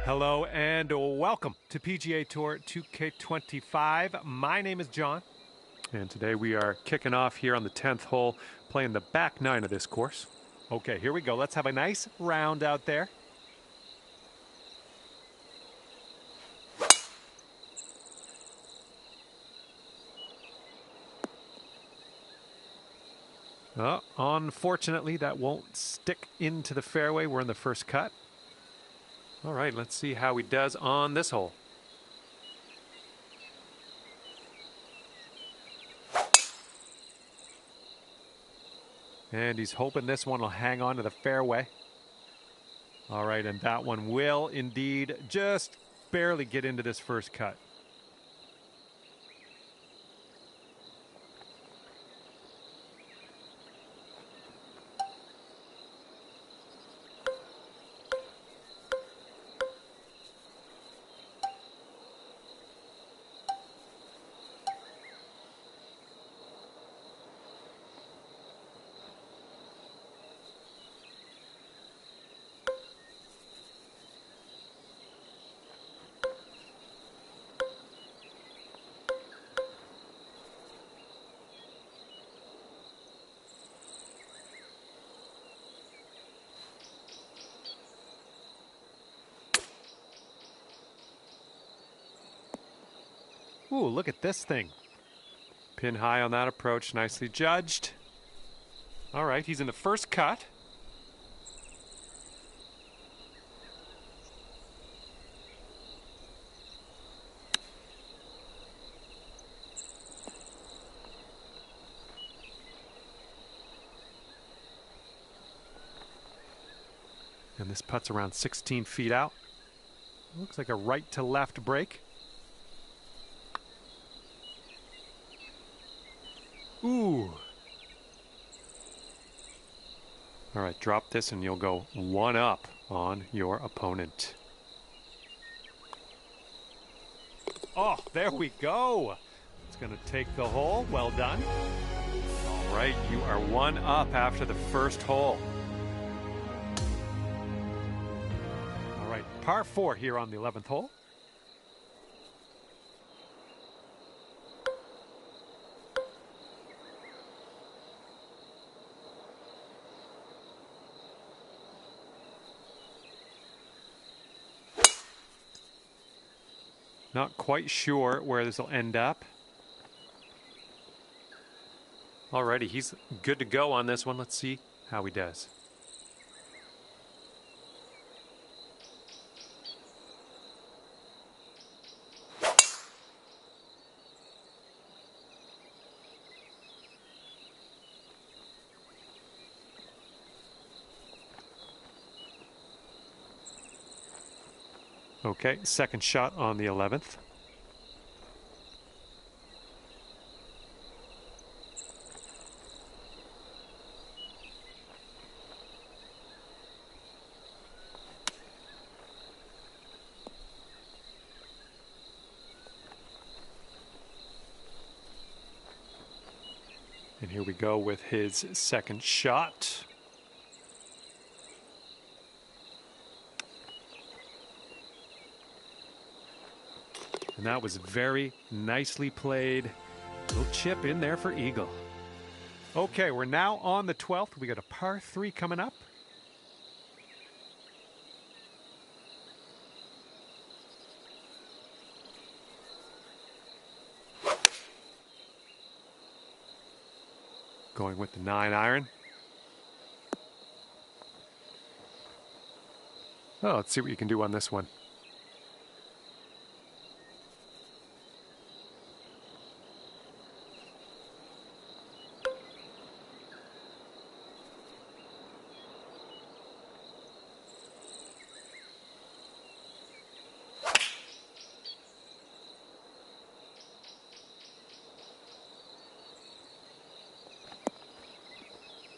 Hello and welcome to PGA Tour 2K25. My name is John, and today we are kicking off here on the 10th hole, playing the back nine of this course. Okay, here we go. Let's have a nice round out there. Unfortunately, that won't stick into the fairway. We're in the first cut. All right, let's see how he does on this hole. And he's hoping this one will hang on to the fairway. All right, and that one will indeed just barely get into this first cut. Ooh, look at this thing. Pin high on that approach, nicely judged. All right, he's in the first cut. And this putt's around 16 feet out. Looks like a right to left break. Ooh. All right, drop this and you'll go one up on your opponent. Oh, there we go. It's going to take the hole. Well done. All right, you are one up after the first hole. All right, par 4 here on the 11th hole. Not quite sure where this will end up. Alrighty, he's good to go on this one. Let's see how he does. Okay, second shot on the 11th. And here we go with his second shot. And that was very nicely played. Little chip in there for eagle. Okay, we're now on the 12th. We got a par 3 coming up. Going with the 9-iron. Oh, let's see what you can do on this one.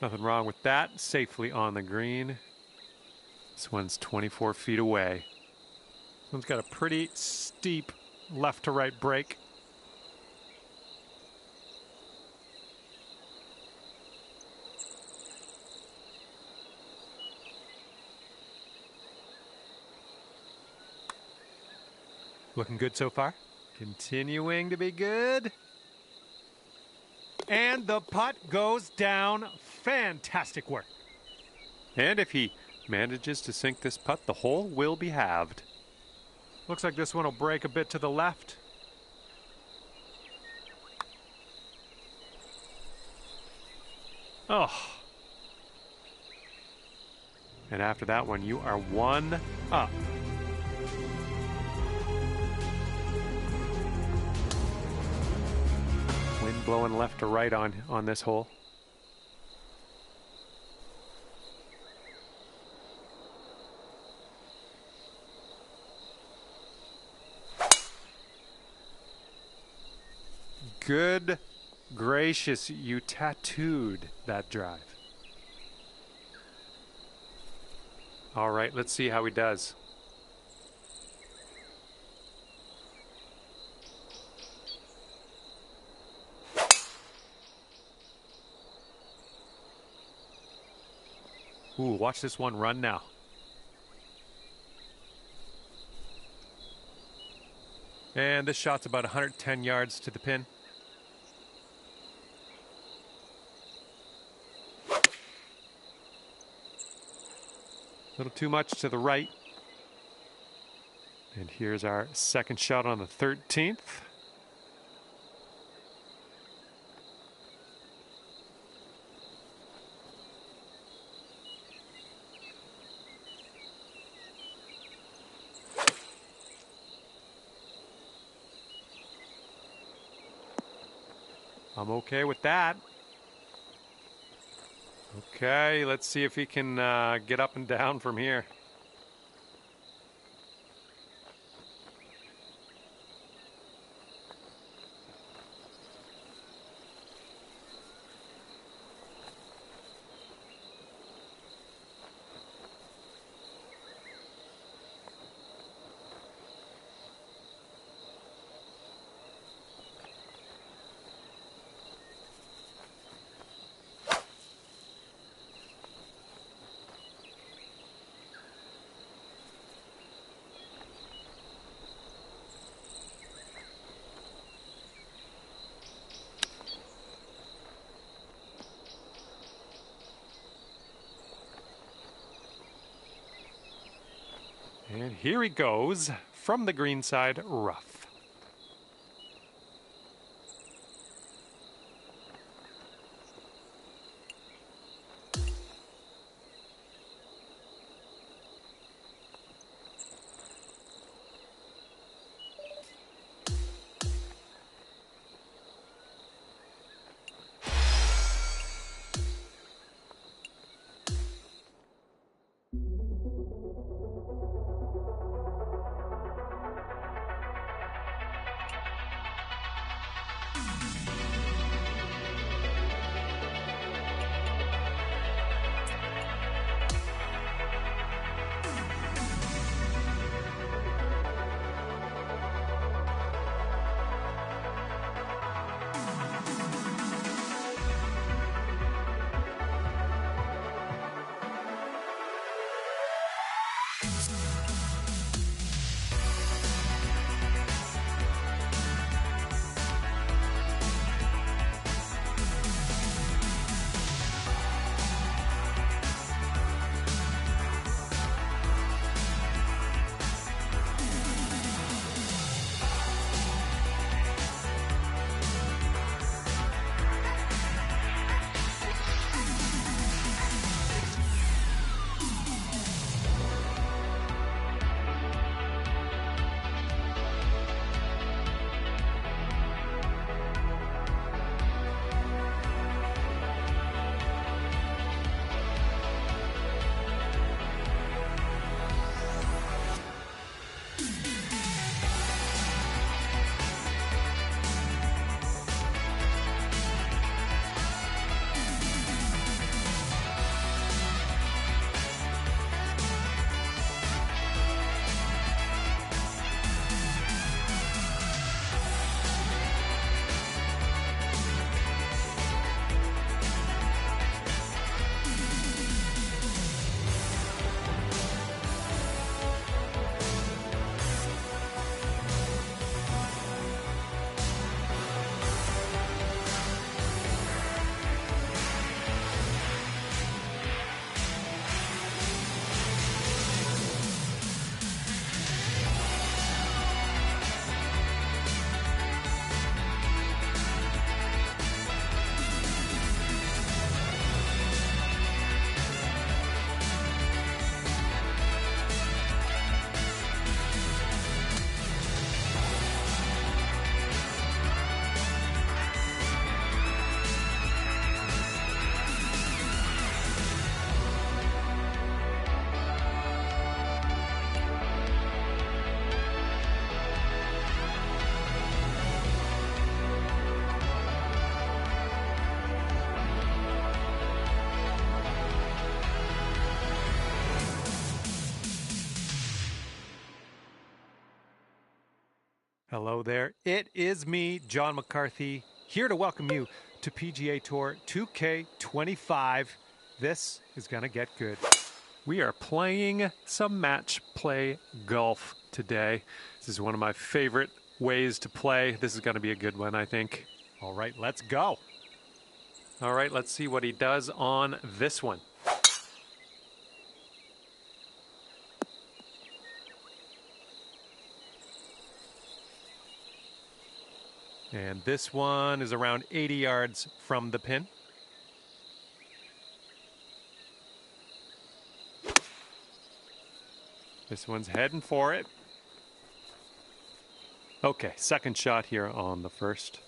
Nothing wrong with that. Safely on the green. This one's 24 feet away. This one's got a pretty steep left to right break. Looking good so far. Continuing to be good. And the putt goes down. Fantastic work. And if he manages to sink this putt, the hole will be halved. Looks like this one will break a bit to the left. Oh. And after that one, you are 1 up. Wind blowing left to right on this hole. Good gracious, you tattooed that drive. All right, let's see how he does. Ooh, watch this one run now. And this shot's about 110 yards to the pin. A little too much to the right. And here's our second shot on the 13th. I'm okay with that. Okay, let's see if he can get up and down from here. And here he goes from the green side rough. Hello there. It is me, John McCarthy, here to welcome you to PGA Tour 2K25. This is going to get good. We are playing some match play golf today. This is one of my favorite ways to play. This is going to be a good one, I think. All right, let's go. All right, let's see what he does on this one. And this one is around 80 yards from the pin. This one's heading for it. Okay, second shot here on the first.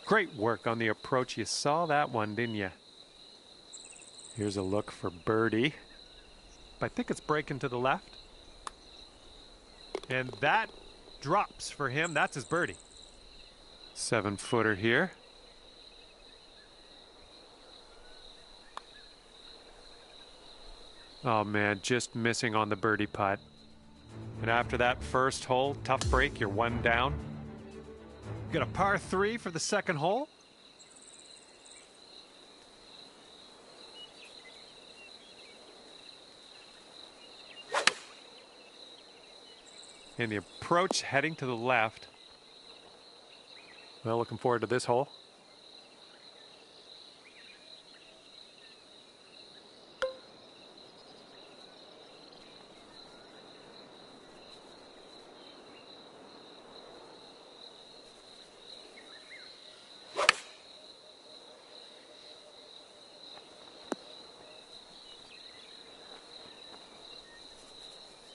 Great work on the approach. You saw that one, didn't you? Here's a look for birdie. I think it's breaking to the left. And that drops for him. That's his birdie. 7-footer here. Oh man, just missing on the birdie putt. And after that first hole, tough break, you're one down. Got a par 3 for the second hole. And the approach heading to the left. Well, looking forward to this hole.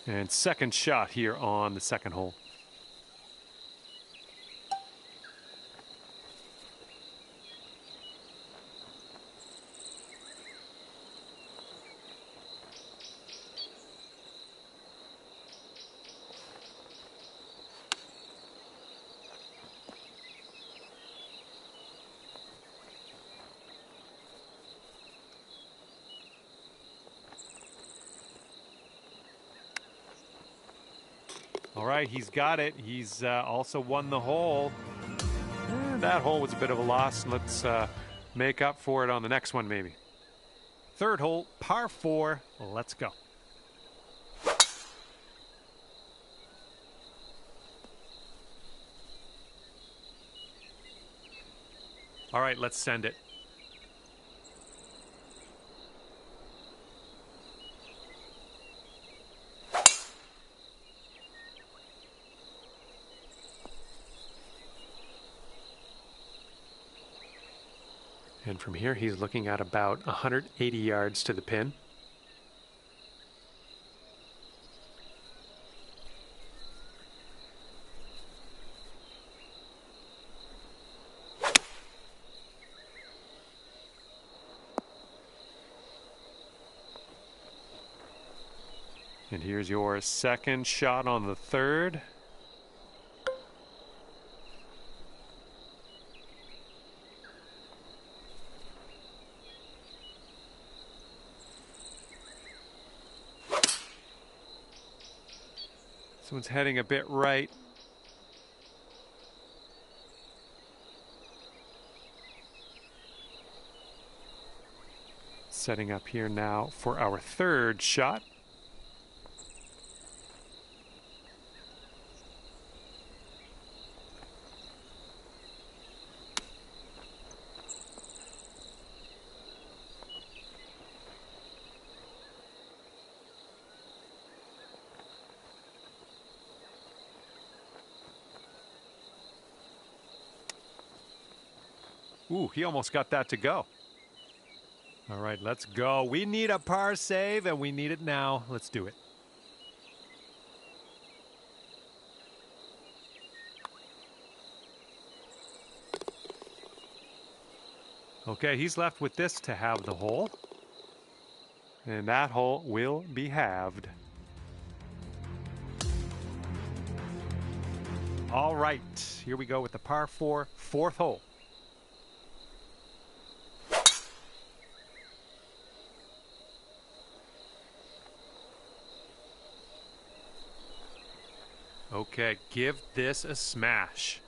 And second shot here on the second hole. All right, he's got it. He's also won the hole. That hole was a bit of a loss. Let's make up for it on the next one, maybe. Third hole, par 4. Let's go. All right, let's send it. And from here, he's looking at about 180 yards to the pin. And here's your second shot on the third. This one's heading a bit right. Setting up here now for our third shot. Ooh, he almost got that to go. All right, let's go. We need a par save, and we need it now. Let's do it. Okay, he's left with this to have the hole. And that hole will be halved. All right, here we go with the par 4, fourth hole. Okay, give this a smash.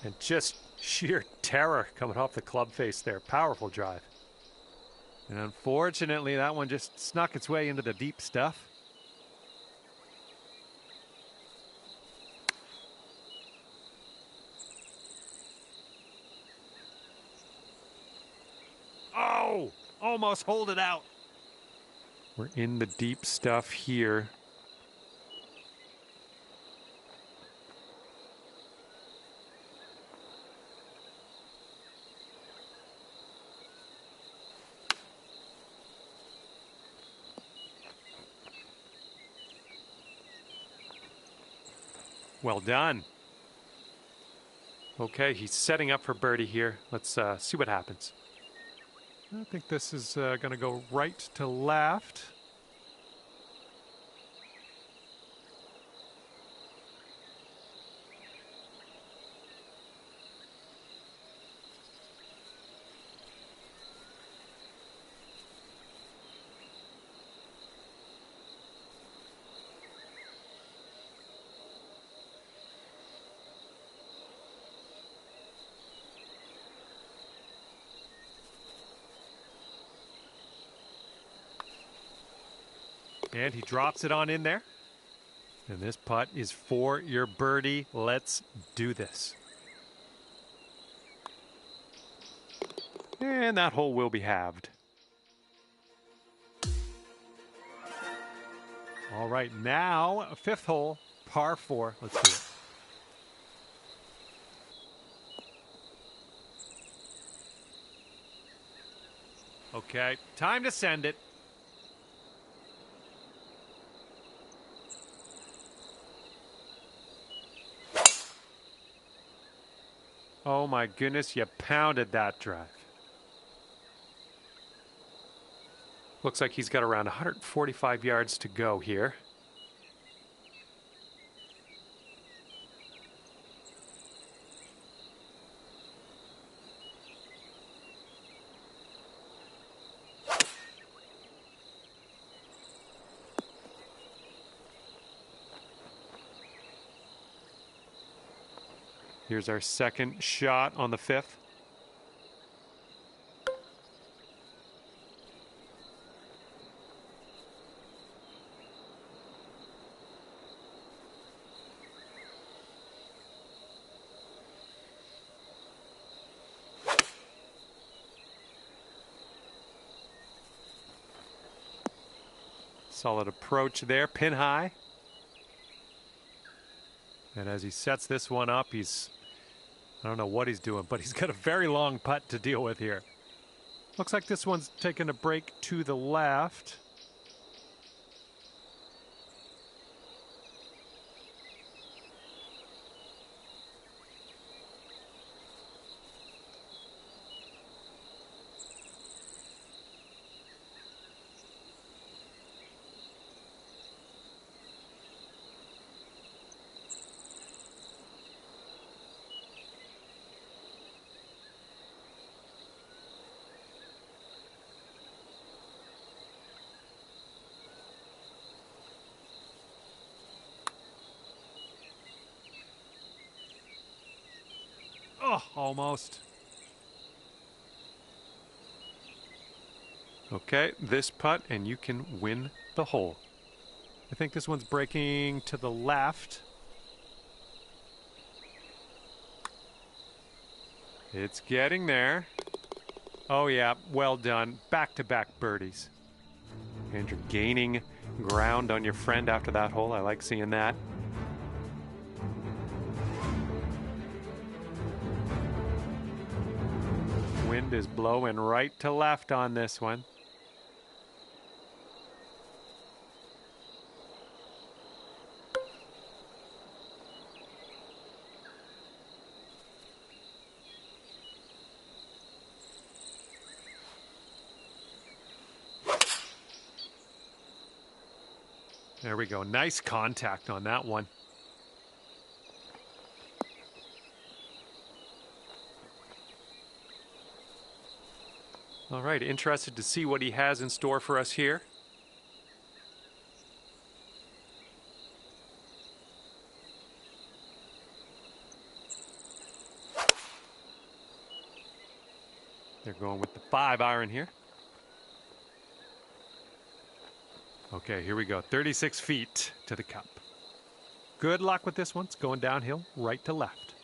And just sheer terror coming off the club face there. Powerful drive. And unfortunately, that one just snuck its way into the deep stuff. Oh, almost hold it out. We're in the deep stuff here. Well done. Okay, he's setting up for birdie here. Let's see what happens. I think this is going to go right to left. And he drops it on in there. And this putt is for your birdie. Let's do this. And that hole will be halved. All right, now a fifth hole, par 4. Let's do it. Okay, time to send it. Oh my goodness, you pounded that drive. Looks like he's got around 145 yards to go here. Here's our second shot on the fifth. Solid approach there, pin high. And as he sets this one up, I don't know what he's doing, but he's got a very long putt to deal with here. Looks like this one's taking a break to the left. Oh, almost. Okay, this putt, and you can win the hole. I think this one's breaking to the left. It's getting there. Oh, yeah, well done. Back-to-back birdies. And you're gaining ground on your friend after that hole. I like seeing that. Wind is blowing right to left on this one. There we go. Nice contact on that one. All right, interested to see what he has in store for us here. They're going with the 5-iron here. Okay, here we go. 36 feet to the cup. Good luck with this one. It's going downhill, right to left.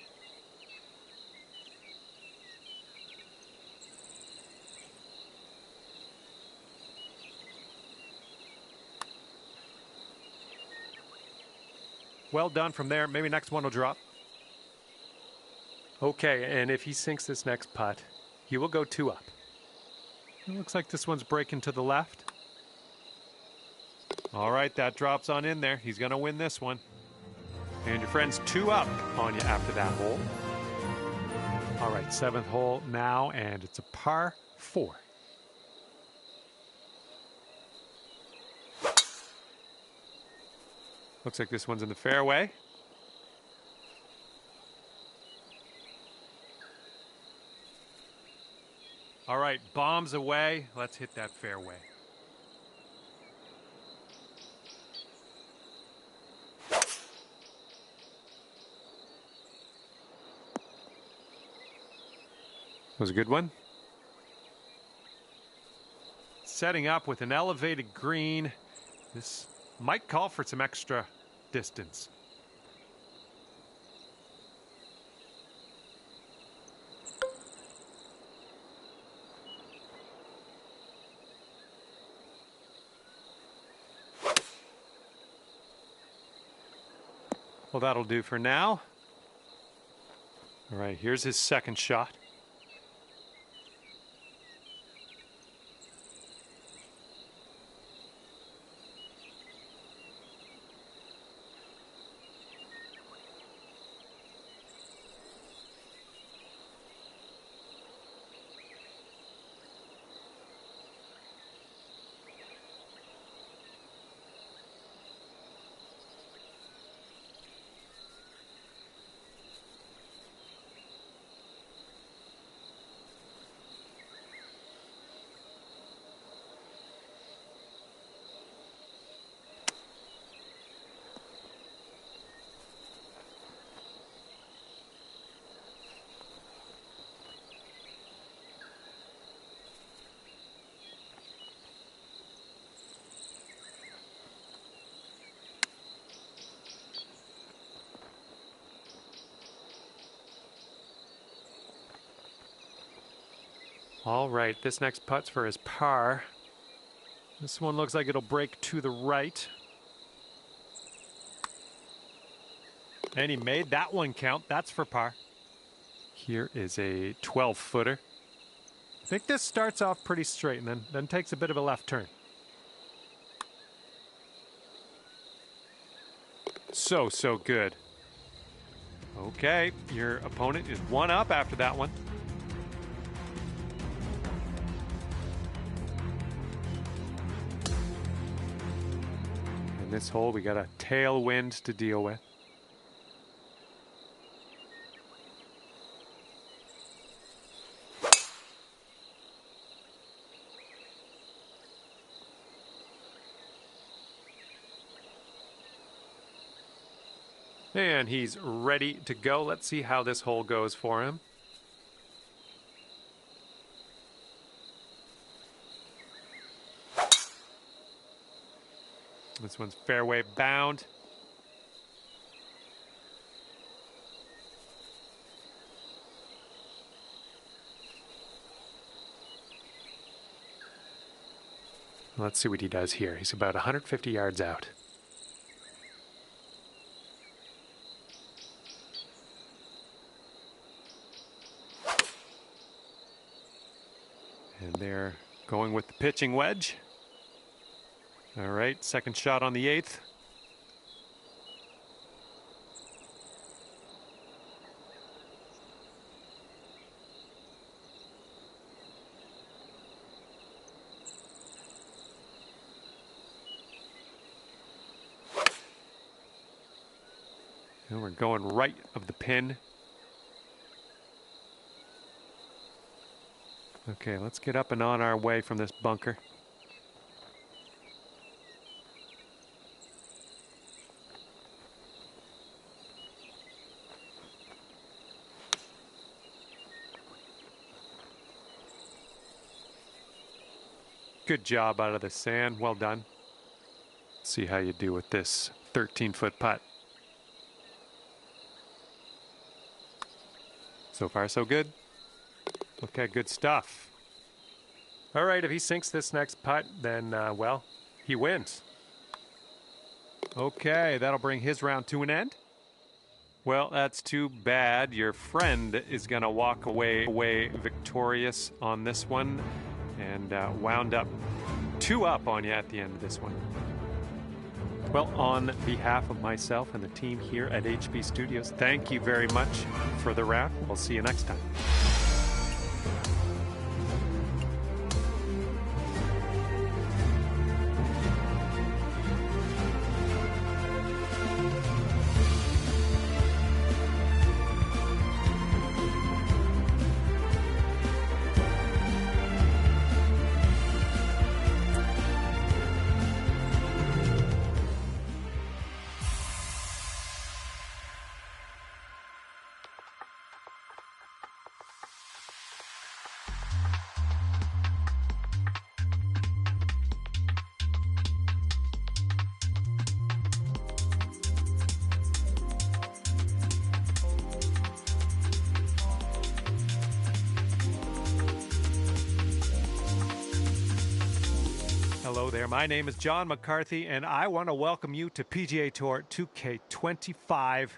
Well done from there. Maybe next one will drop. Okay, and if he sinks this next putt, he will go 2 up. It looks like this one's breaking to the left. All right, that drops on in there. He's going to win this one. And your friend's 2 up on you after that hole. All right, 7th hole now, and it's a par 4. Looks like this one's in the fairway. All right, bombs away. Let's hit that fairway. Was a good one. Setting up with an elevated green. This might call for some extra distance. Well, that'll do for now. All right, here's his second shot. All right, this next putt's for his par. This one looks like it'll break to the right. And he made that one count. That's for par. Here is a 12-footer. I think this starts off pretty straight and then takes a bit of a left turn. So good. Okay, your opponent is 1 up after that one. In this hole, we got a tailwind to deal with. And he's ready to go. Let's see how this hole goes for him. This one's fairway bound. Let's see what he does here. He's about 150 yards out. And they're going with the pitching wedge. All right, second shot on the 8th. And we're going right of the pin. Okay, let's get up and on our way from this bunker. Good job out of the sand. Well done. See how you do with this 13-foot putt. So far, so good. Okay, good stuff. All right, if he sinks this next putt, then, well, he wins. Okay, that'll bring his round to an end. Well, that's too bad. Your friend is going to walk away victorious on this one and wound up 2 up on you at the end of this one. Well, on behalf of myself and the team here at HB Studios, thank you very much for the round. We'll see you next time. Hello there, my name is John McCarthy, and I want to welcome you to PGA Tour 2K25.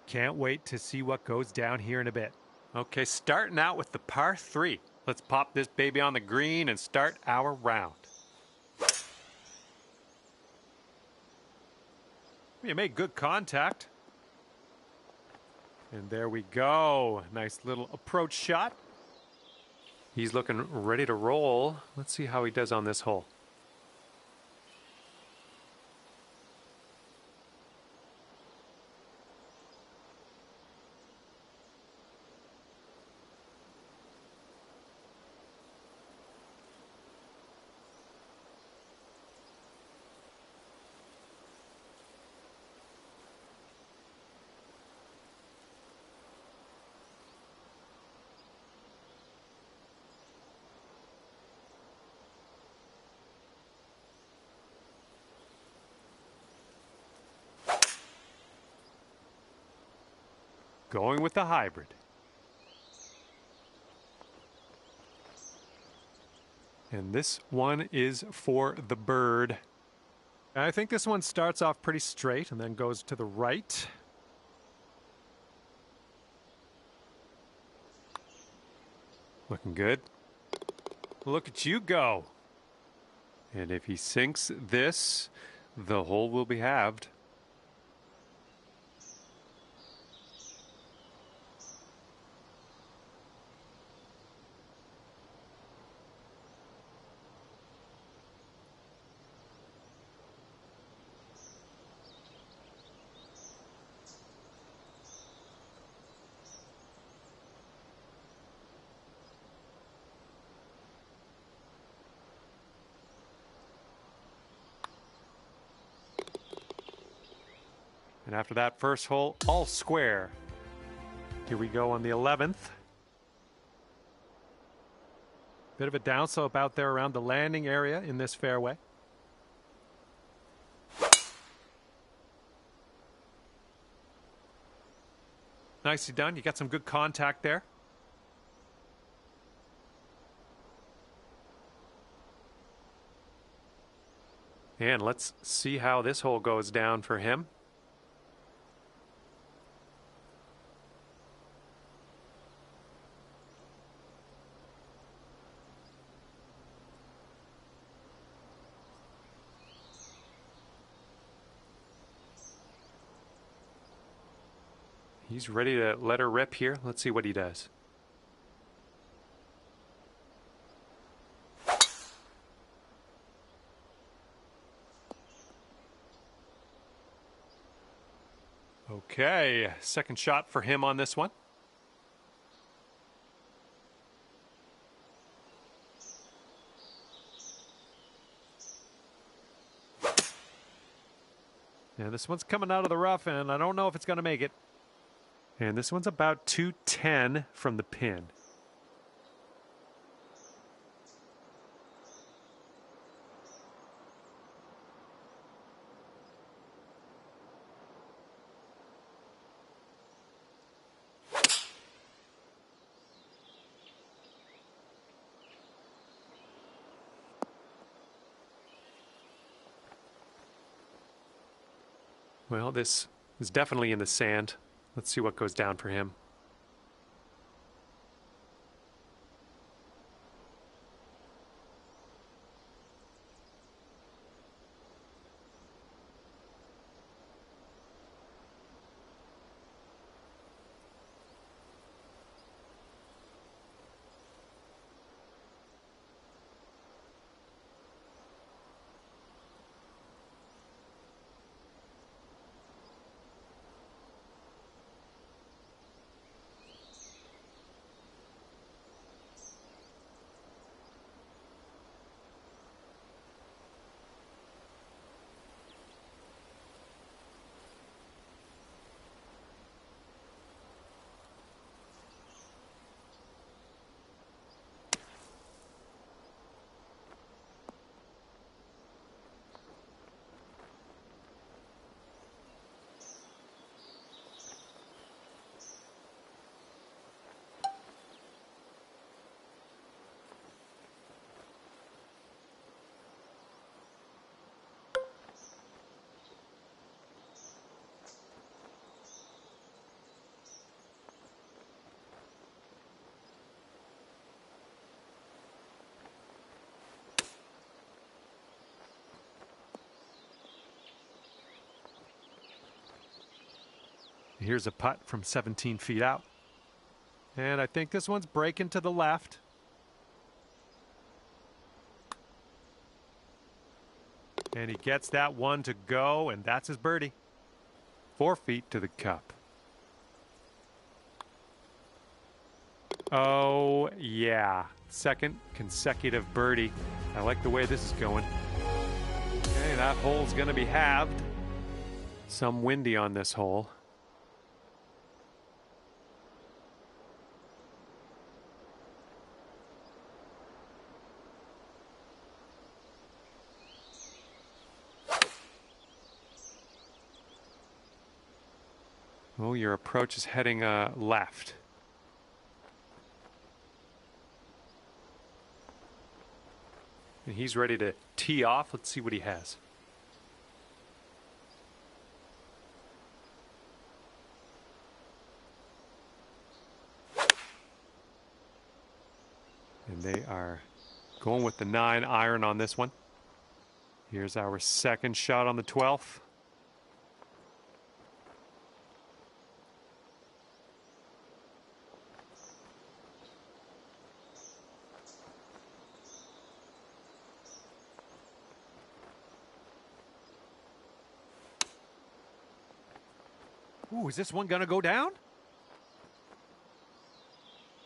Can't wait to see what goes down here in a bit. Okay, starting out with the par 3. Let's pop this baby on the green and start our round. You made good contact. And there we go. Nice little approach shot. He's looking ready to roll. Let's see how he does on this hole. Going with the hybrid. And this one is for the bird. I think this one starts off pretty straight and then goes to the right. Looking good. Look at you go. And if he sinks this, the hole will be halved. And after that first hole, all square. Here we go on the 11th. Bit of a downslope out there around the landing area in this fairway. Nicely done. You got some good contact there. And let's see how this hole goes down for him. He's ready to let her rip here. Let's see what he does. Okay, second shot for him on this one. Yeah, this one's coming out of the rough, and I don't know if it's going to make it. And this one's about 210 from the pin. Well, this is definitely in the sand. Let's see what goes down for him. Here's a putt from 17 feet out. And I think this one's breaking to the left. And he gets that one to go, and that's his birdie. 4 feet to the cup. Oh, yeah. Second consecutive birdie. I like the way this is going. Okay, that hole's going to be halved. Some windy on this hole. Oh, your approach is heading left. And he's ready to tee off. Let's see what he has. And they are going with the 9-iron on this one. Here's our second shot on the 12th. Ooh, is this one going to go down?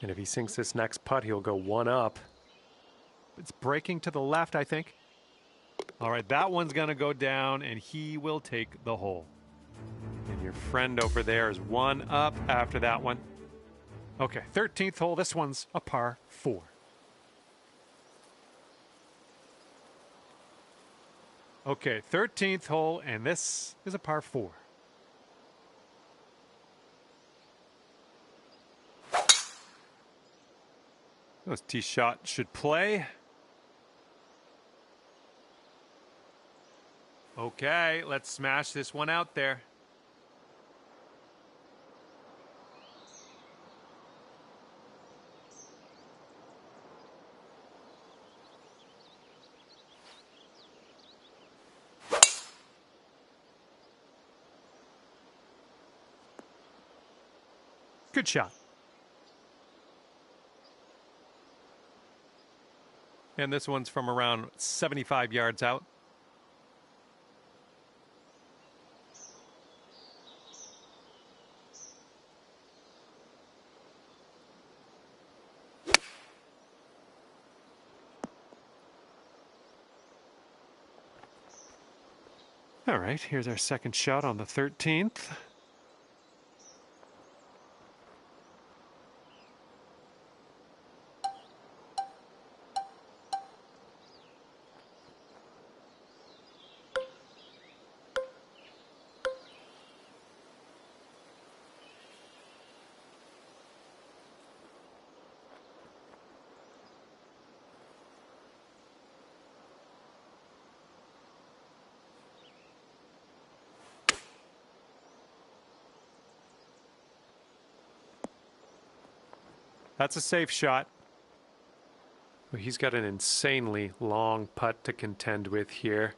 And if he sinks this next putt, he'll go one up. It's breaking to the left, I think. All right, that one's going to go down, and he will take the hole. And your friend over there is one up after that one. Okay, 13th hole. This one's a par 4. Okay, 13th hole, and this is a par 4. This tee shot should play. Okay, let's smash this one out there. Good shot. And this one's from around 75 yards out. All right, here's our second shot on the 13th. That's a safe shot. Well, he's got an insanely long putt to contend with here.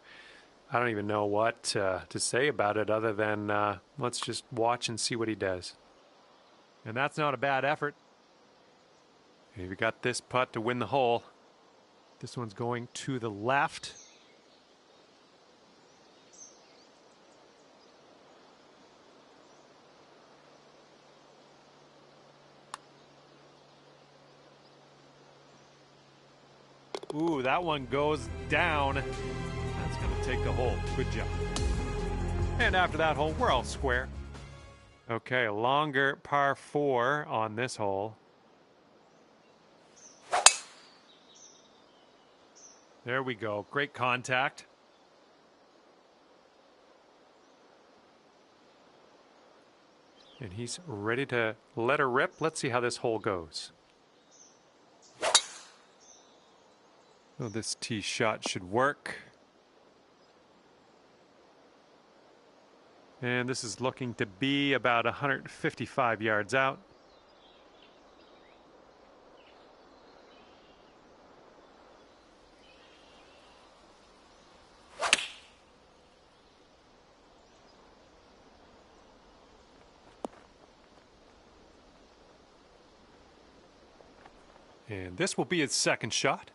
I don't even know what to say about it other than let's just watch and see what he does. And that's not a bad effort. We've got this putt to win the hole. This one's going to the left. Ooh, that one goes down. That's going to take the hole. Good job. And after that hole, we're all square. Okay, a longer par 4 on this hole. There we go. Great contact. And he's ready to let her rip. Let's see how this hole goes. So this tee shot should work. And this is looking to be about 155 yards out. And this will be his second shot.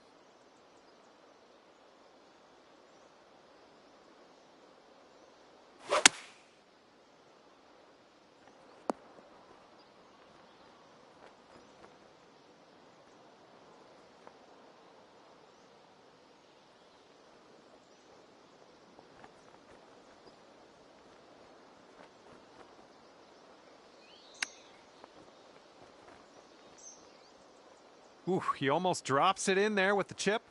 Ooh, he almost drops it in there with the chip.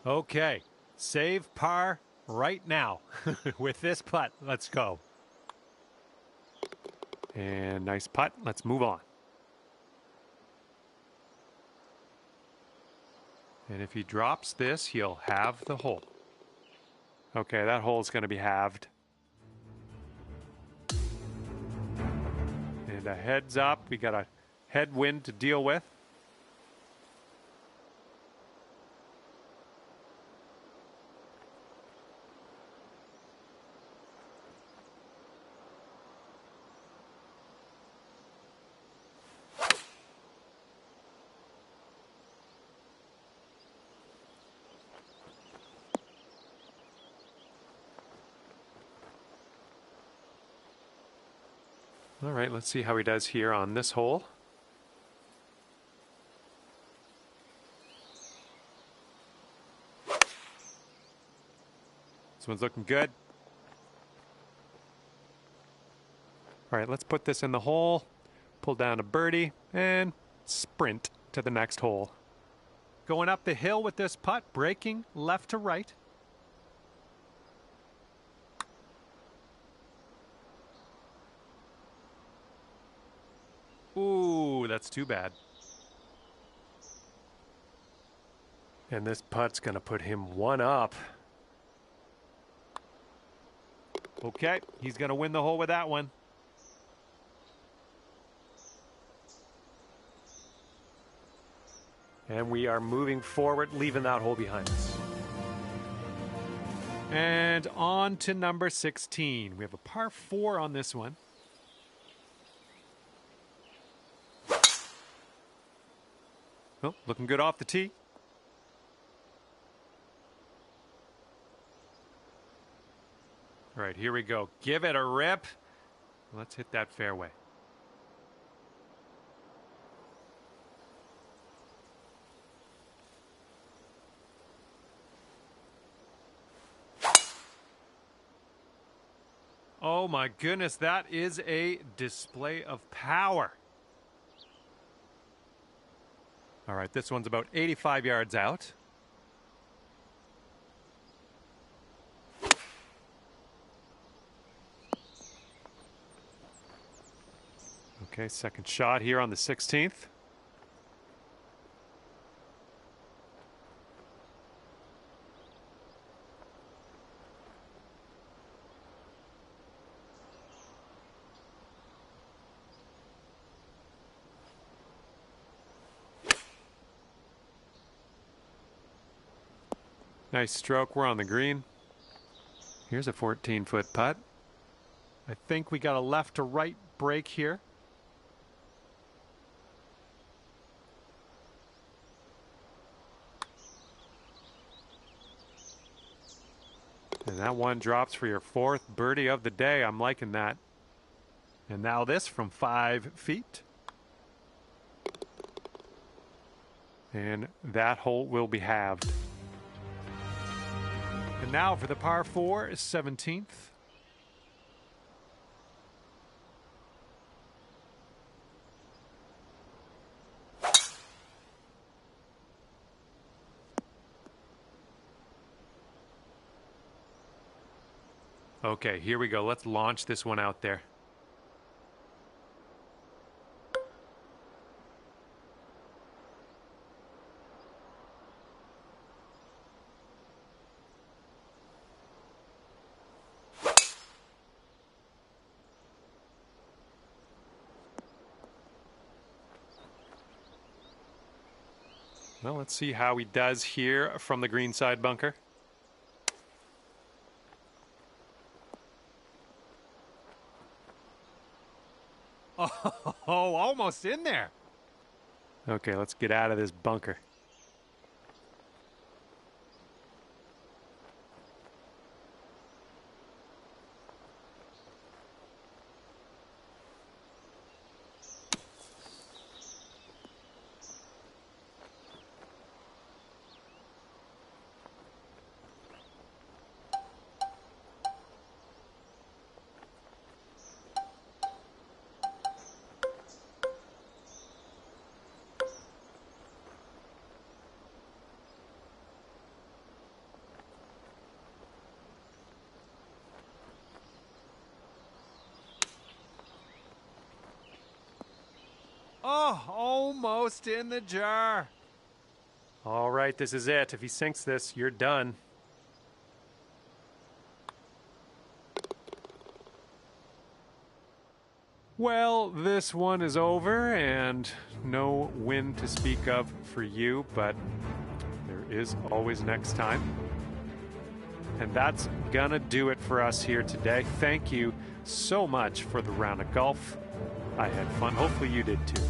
Okay, save par right now with this putt. Let's go. And nice putt. Let's move on. And if he drops this, he'll have the hole. Okay, that hole is going to be halved. And a heads up. We got a headwind to deal with. All right, let's see how he does here on this hole. This one's looking good. All right, let's put this in the hole, pull down a birdie, and sprint to the next hole. Going up the hill with this putt, breaking left to right. Ooh, that's too bad. And this putt's going to put him one up. Okay, he's going to win the hole with that one. And we are moving forward, leaving that hole behind us. And on to number 16. We have a par 4 on this one. Oh, looking good off the tee. All right, here we go. Give it a rip. Let's hit that fairway. Oh my goodness, that is a display of power. All right, this one's about 85 yards out. Okay, second shot here on the 16th. Nice stroke. We're on the green. Here's a 14-foot putt. I think we got a left to right break here. And that one drops for your 4th birdie of the day. I'm liking that. And now this from 5 feet. And that hole will be halved. And now for the par 4, 17th. Okay, here we go. Let's launch this one out there. Well, let's see how he does here from the greenside bunker. Oh, almost in there. Okay, let's get out of this bunker. Oh, almost in the jar. All right, this is it. If he sinks this, you're done. Well, this one is over, and no win to speak of for you, but there is always next time. And that's gonna do it for us here today. Thank you so much for the round of golf. I had fun. Hopefully you did too.